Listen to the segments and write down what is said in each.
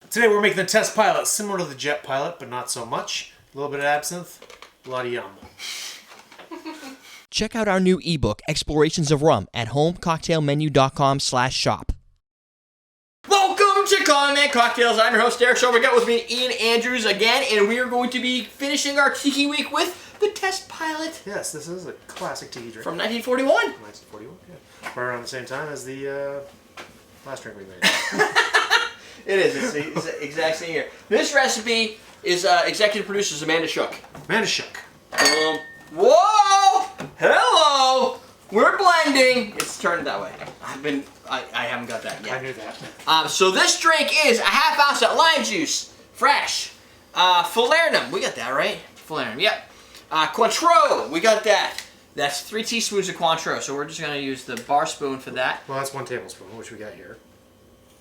Today we're making the test pilot, similar to the jet pilot, but not so much. A little bit of absinthe, a lot of yum. Check out our new ebook, Explorations of Rum, at homecocktailmenu.com/shop. Welcome to Calling Man Cocktails. I'm your host, Derrick Schommer. We got with me Ian Andrews again, and we are going to be finishing our Tiki week with the test pilot. Yes, this is a classic Tiki drink. From 1941. 1941, yeah. Right around the same time as the last drink we made. It is. It's the exact same year. This recipe is executive producers Amanda Shook. Amanda Shook. Whoa! Hello! We're blending. It's turned that way. I haven't got that yet. I knew that. So this drink is a half ounce of lime juice, fresh. Falernum, we got that right? Falernum, yep. Cointreau, we got that. That's 3 teaspoons of Cointreau, so we're just gonna use the bar spoon for that. Well, that's 1 tablespoon, which we got here.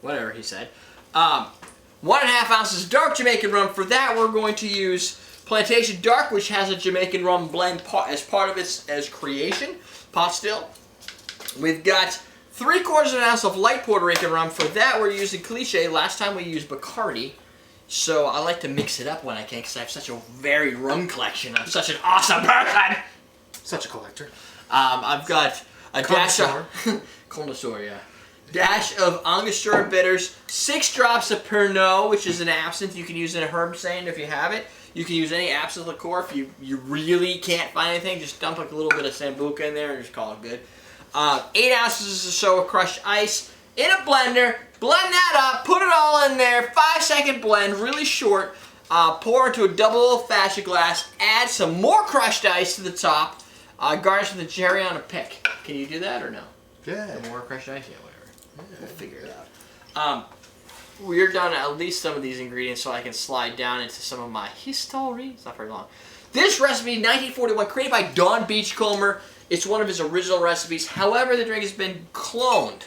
Whatever he said. 1.5 ounces of dark Jamaican rum. For that, we're going to use Plantation Dark, which has a Jamaican rum blend as part of its creation, pot still. We've got 3/4 of an ounce of light Puerto Rican rum. For that, we're using Cliche. Last time we used Bacardi, so I like to mix it up when I can because I have such a varied rum collection. I'm such an awesome person. Such a collector. I've got a dash of connoisseur, yeah. Dash of Angostura bitters, 6 drops of Pernod, which is an absinthe. You can use in a herb sand if you have it. You can use any absinthe liqueur if you really can't find anything. Just dump like a little bit of Sambuca in there and just call it good. 8 ounces or so of crushed ice in a blender. Blend that up, put it all in there. 5-second blend, really short. Pour into a double old-fashioned glass. Add some more crushed ice to the top. Garnish with a cherry on a pick. Can you do that or no? Yeah. Some more crushed ice? Yeah, whatever. We'll figure it out. We're done at least some of these ingredients so I can slide down into some of my history. It's not very long. This recipe, 1941, created by Don Beachcomber. It's one of his original recipes. However, the drink has been cloned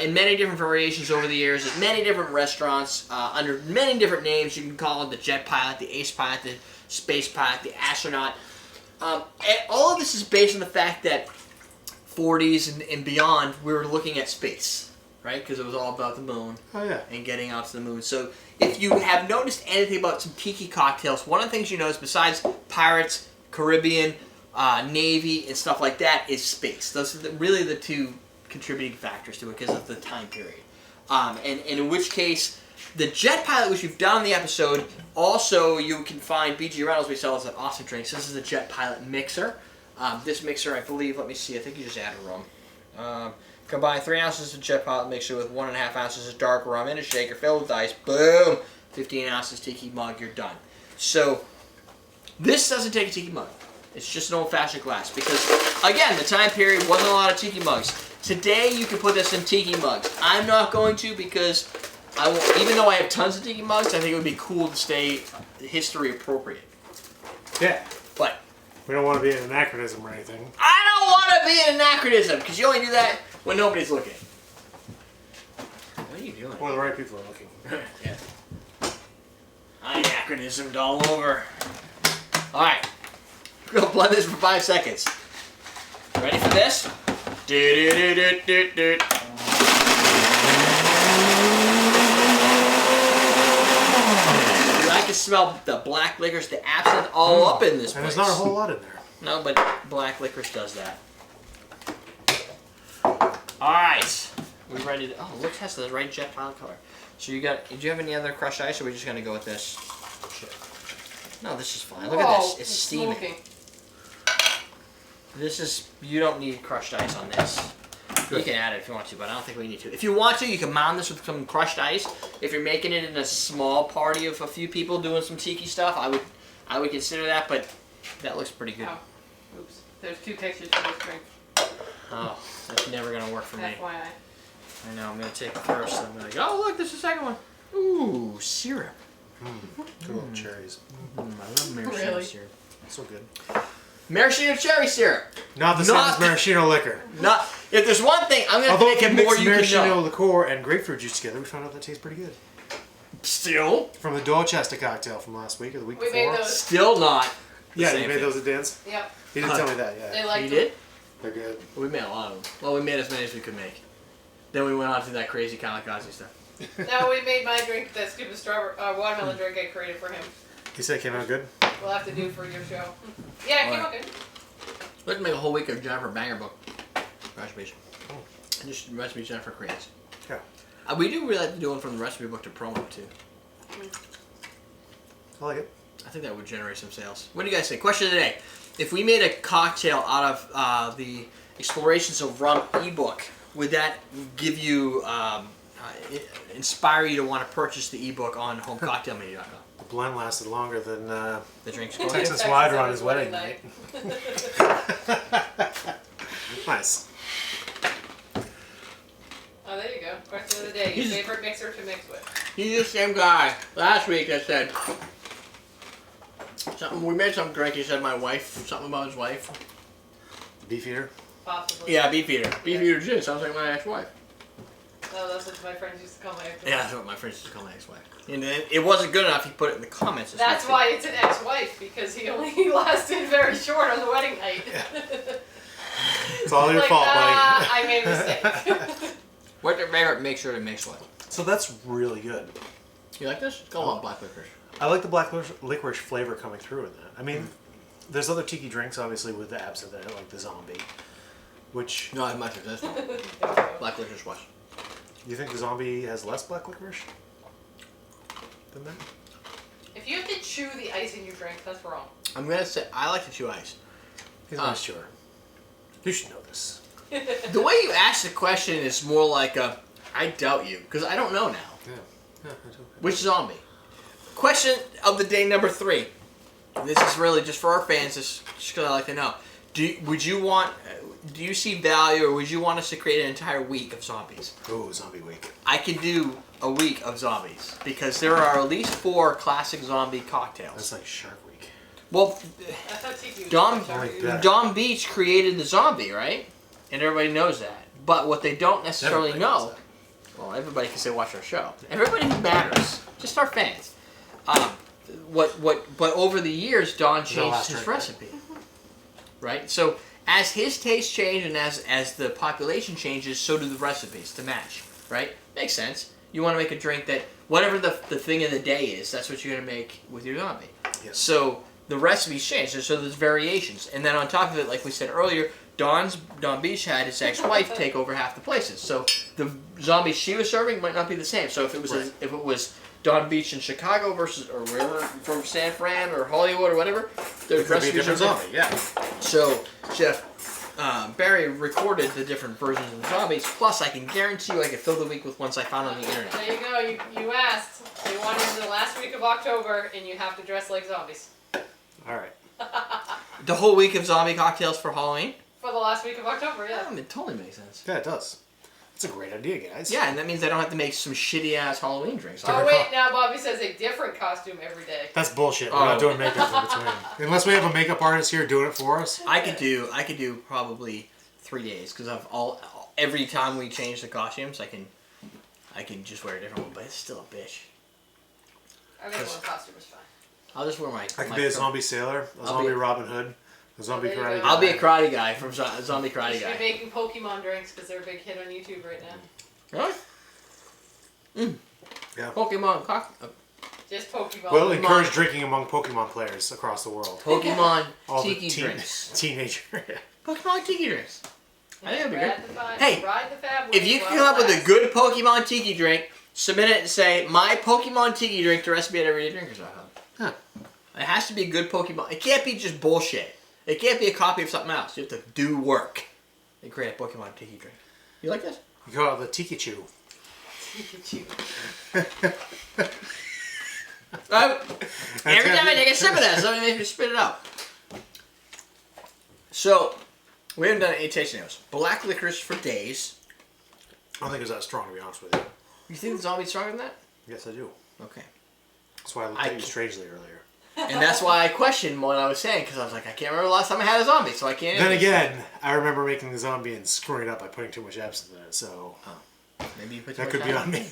in many different variations over the years at many different restaurants under many different names. You can call it the Jet Pilot, the Ace Pilot, the Space Pilot, the Astronaut. And all of this is based on the fact that 40s and beyond, we were looking at space, right? Because it was all about the moon and getting out to the moon. So if you have noticed anything about some Tiki cocktails, one of the things you notice besides pirates, Caribbean, Navy, and stuff like that is space. Those are really the 2 contributing factors to it because of the time period. And in which case, the Jet Pilot, which we've done on the episode, also you can find BG Reynolds, we sell as an awesome drink. So this is the Jet Pilot mixer. This mixer, I believe, let me see, I think you just added rum. Combine 3 ounces of Jet Pilot mixer with 1.5 ounces of dark rum in a shaker filled with ice. Boom! 15 ounces Tiki mug, you're done. So, this doesn't take a Tiki mug. It's just an old-fashioned glass because, again, the time period wasn't a lot of Tiki mugs. Today, you can put this in Tiki mugs. I'm not going to because, even though I have tons of Tiki mugs, I think it would be cool to stay history appropriate. Yeah. But we don't want to be an anachronism or anything. I don't want to be an anachronism because you only do that when nobody's looking. What are you doing? When the right people are looking. Yeah. I anachronismed all over. Alright. We're going to blend this for 5 seconds. Ready for this? Do-do-do-do-do-do. I can smell the black licorice, the absinthe all up in this place. And there's not a whole lot in there. No, but black licorice does that. Alright. We ready to... Oh, look, Tessa, the right Jet Pilot color. So you got... Do you have any other crushed ice, or are we just going to go with this? Shit. No, this is fine. Look at this. It's steaming. Smoking. This is... You don't need crushed ice on this. Good. You can add it if you want to, but I don't think we need to. If you want to, you can mound this with some crushed ice. If you're making it in a small party of a few people doing some Tiki stuff, I would consider that, but that looks pretty good. Oh. Oops. There's 2 pictures for this drink. Oh, that's never going to work for me. FYI. I know, I'm going to take it first. I'm like, oh, look, there's the second one. Ooh, syrup. Good little cherries. I love maraschino Really? syrup. That's so good. Maraschino cherry syrup. Not the same as maraschino liquor. Not. If there's one thing, I'm going to make it more you maraschino can know. liqueur and grapefruit juice together, we found out that tastes pretty good. Still? From the Dorchester cocktail from last week or the week before. We made those. Still not. Yeah, you made those at Dan's? Yep. He didn't tell me that, yeah. They liked You them. did? They're good. We made a lot of them. Well, we made as many as we could make. Then we went on to that crazy kamikaze stuff. No, we made my drink, that stupid watermelon drink I created for him. You said it came out good? We'll have to do for your show. Yeah, it came out good. Let's make a whole week of Jennifer Banger book recipes. And just recipes Jennifer creates. Yeah. We do really like to do one from the recipe book to promo too. I like it. I think that would generate some sales. What do you guys think? Question of the day. If we made a cocktail out of the Explorations of Rum ebook, would that give you, inspire you to want to purchase the ebook on homecocktailmenu.com? The blend lasted longer than The drink's going. Texas Wider on his wedding night. Nice. Oh, there you go. Question of the day. Your favorite mixer to mix with? He's the same guy. Last week I said something. We made some drink. He said my wife. Something about his wife. Beef eater? Possibly. Yeah, beef eater. Beef eater gin sounds like my ex-wife. No, that's what my friends used to call my ex-wife. Yeah, that's what my friends used to call my ex-wife. And then it wasn't good enough. He put it in the comments. That's why it's an ex-wife, because he only lasted very short on the wedding night. It's all your fault, buddy. I made a mistake. What's your favorite mixer to mix with? So that's really good. You like this? Go on, black licorice. I like the black licorice flavor coming through in that. I mean, there's other tiki drinks, obviously, with the absinthe in it, like the zombie, which... Not as much as this one. Black licorice was. You think the zombie has less black licorice than that? If you have to chew the ice in your drink, that's wrong. I'm gonna say I like to chew ice. He's not sure. You should know this. The way you ask the question is more like a, I doubt you, because I don't know now. Yeah. Which zombie? Question of the day number 3. This is really just for our fans, just because I like to know. Do you see value, or would you want us to create an entire week of zombies? Oh, zombie week. I could do a week of zombies, because there are at least 4 classic zombie cocktails. That's like Shark Week. Well, I thought Tiki was Don Beach created the zombie, right? And everybody knows that. But what they don't necessarily know, well, everybody can say watch our show. Everybody who matters, just our fans. But over the years, Don changed his recipe, right? So as his taste changed and as the population changes, so do the recipes to match, right? Makes sense. You want to make a drink that whatever the thing of the day is, that's what you're gonna make with your zombie. Yes. So the recipes change, so there's variations, and then on top of it, like we said earlier, Don Beach had his ex-wife take over half the places, so the zombies she was serving might not be the same. So if it was Don Beach in Chicago versus or wherever from San Fran or Hollywood or whatever, there's Could be a different zombie, yeah. So Chef Barry recorded the different versions of the zombies. Plus, I can guarantee you, I could fill the week with ones I found on the internet. There you go. You asked. You wanted in the last week of October, and you have to dress like zombies. All right. The whole week of zombie cocktails for Halloween? For the last week of October, yeah. It totally makes sense. Yeah, it does. It's a great idea, guys. Yeah, and that means I don't have to make some shitty-ass Halloween drinks. Oh, wait, now Bobby says a different costume every day. That's bullshit. We're not doing makeup in between. Unless we have a makeup artist here doing it for us. I could do probably 3 days, because every time we change the costumes, I can just wear a different one, but it's still a bitch. I think one costume is fine. I'll just wear my... I could be a zombie sailor, a zombie Robin Hood, a zombie karate guy. I'll be a karate guy from Zombie Karate You should Guy. be making Pokemon drinks because they're a big hit on YouTube right now. Really? Yeah. Pokemon Just Pokemon. We'll encourage drinking among Pokemon players across the world. Pokemon All the Tiki drinks. Teenager. Pokemon Tiki drinks. I think that'd be good. Hey, Ride the fab if you can come up with a good Pokemon Tiki drink, submit it and say, my Pokemon Tiki drink, the recipe at everydaydrinkers.com. Huh. It has to be good Pokemon. It can't be just bullshit. It can't be a copy of something else. You have to do work and create a Pokemon Tiki drink. You like this? You call it the Tiki Chew. Tiki. Every time I take a sip of that, somebody makes me spit it out. So, we haven't done any tasting notes. Black licorice for days. I don't think it's that strong, to be honest with you. You think the zombie's stronger than that? Yes, I do. Okay. That's why I looked at you strangely earlier. And that's why I questioned what I was saying, because I was like, I can't remember the last time I had a zombie, so I can't... Then again, I remember making the zombie and screwing it up by putting too much absinthe in it, so... Maybe you put that could be on me.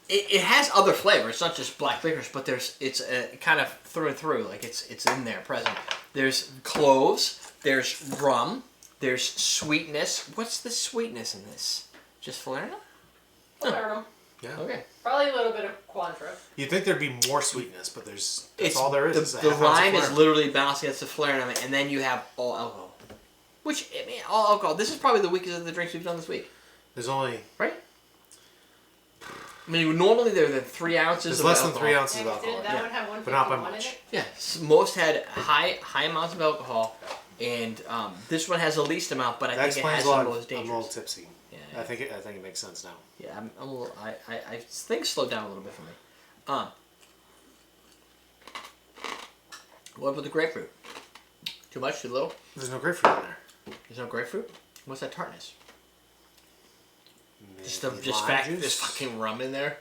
It has other flavor. It's not just black licorice, but it's kind of through and through, like it's in there, present. There's cloves, there's rum, there's sweetness. What's the sweetness in this? Just Falernum? Falernum. Yeah. Okay. Probably a little bit of Cointreau. You'd think there'd be more sweetness, but that's It's all there is. The lime is literally balanced against the Falernum, and then you have all alcohol. Which, I mean, all alcohol. This is probably the weakest of the drinks we've done this week. There's only... Right? I mean, normally there are 3 ounces There's of less alcohol. than 3 ounces of That alcohol. would have 151 But not by in much. it. Yeah, most had high amounts of alcohol, and this one has the least amount, but I That think it explains has a lot. some of those I'm a little dangerous. tipsy. Yeah. I think it makes sense now. Yeah, I'm a little. I think slowed down a little bit for me. What about the grapefruit? Too much? Too little? There's no grapefruit in there. There's no grapefruit? What's that tartness? Just Maybe fact lime that there's juice? fucking rum in there.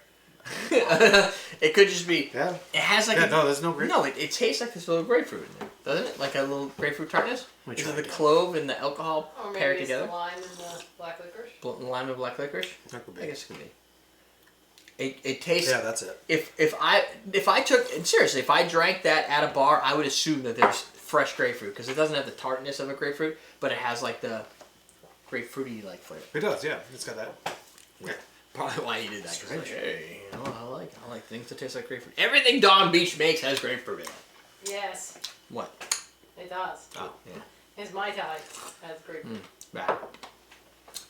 It could just be. Yeah. It has like. Yeah, no, there's no grapefruit. No, it tastes like there's a little grapefruit in there, doesn't it? Like a little grapefruit tartness. Let me Is try it the again. clove and the alcohol Or maybe paired it's together? the lime and the black licorice. Lime and black licorice. That could be. I guess it could be. It tastes. Yeah, that's it. If I took, and seriously, if I drank that at a bar, I would assume that there's fresh grapefruit because it doesn't have the tartness of a grapefruit, but it has like the grapefruity like flavor. It does, yeah. It's got that. Probably why he did that. 'cause Strange. like, hey, you know, I like things that taste like grapefruit. Everything Don Beach makes has grapefruit in it. Yes, What? it does. Oh, yeah. His Mai Tai has grapefruit. Right.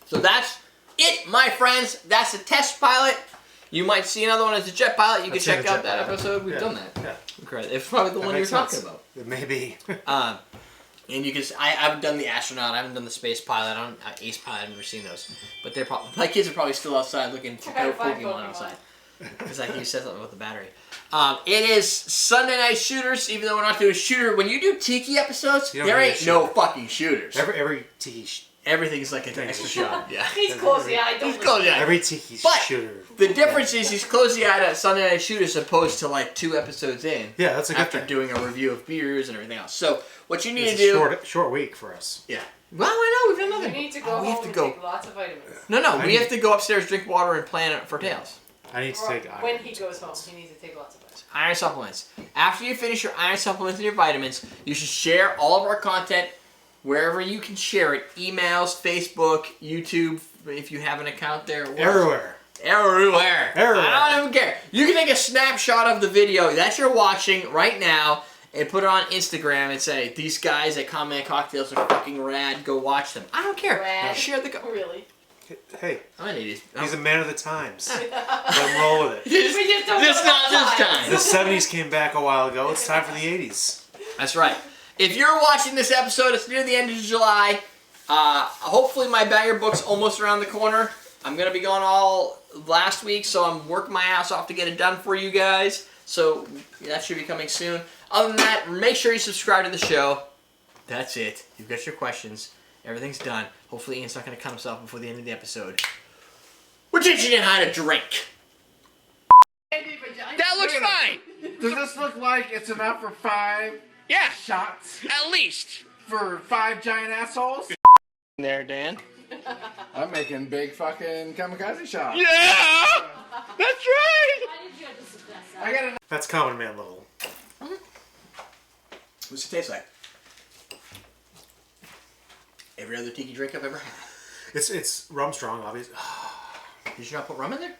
So that's it, my friends. That's a test pilot. You might see another one as a jet pilot. You can I've seen check a out jet that pilot. episode. We've Yeah. done that. Yeah. Incredible. It's probably the That one you're makes talking sense. about. It may be. And you can. I haven't done the astronaut. I haven't done the space pilot. I don't. Ace pilot. I've never seen those. But they're probably. My kids are probably still outside looking for Trying to find Pokemon Pokemon. outside. Because I think you said something about the battery. It is Sunday Night Shooters. Even though we're not doing shooter, when you do Tiki episodes, You don't there need a ain't no shooter. fucking shooters. Every tiki Everything's like an extra shot. Yeah. He's closey-eyed. Don't He's closey-eyed. listen. every tiki But- shooter. The difference is he's closey-eyed at Sunday Night Shooters opposed to like 2 episodes in. Yeah, that's a good after thing. doing a review of beers and everything else. So what you need It's to a do. short week for us. Yeah. Well, I know we've done You nothing. need to go Oh, we home have to and go. take lots of vitamins. No, I we need- have to go upstairs, drink water, and plan for tails. I need to Or take when iron. he goes home, he needs to take lots of vitamins. Iron supplements. After you finish your iron supplements and your vitamins, you should share all of our content wherever you can share it. Emails, Facebook, YouTube, if you have an account there. Everywhere. Everywhere. Everywhere. I don't even care. You can take a snapshot of the video that you're watching right now and put it on Instagram and say, these guys at Common Cocktails are fucking rad. Go watch them. I don't care. Rad. Share the... Really? Hey, I'm an idiot. he's a man of the times. Let him roll with it. This, We just don't this know not about this time. time. The 70s came back a while ago. It's time for the 80s. That's right. If you're watching this episode, it's near the end of July. Hopefully my banger book's almost around the corner. I'm going to be gone all last week, so I'm working my ass off to get it done for you guys. So that should be coming soon. Other than that, make sure you subscribe to the show. That's it. You've got your questions. Everything's done. Hopefully Ian's not going to cut himself before the end of the episode. We're teaching you how to drink. That looks fine. Does this look like it's enough for 5 Yeah, shots at least. for 5 giant assholes? There, Dan. I'm making big fucking kamikaze shots. Yeah! That's right! I got a That's common man level. What's it taste like? Every other tiki drink I've ever had. It's rum strong, obviously. Did you not put rum in there?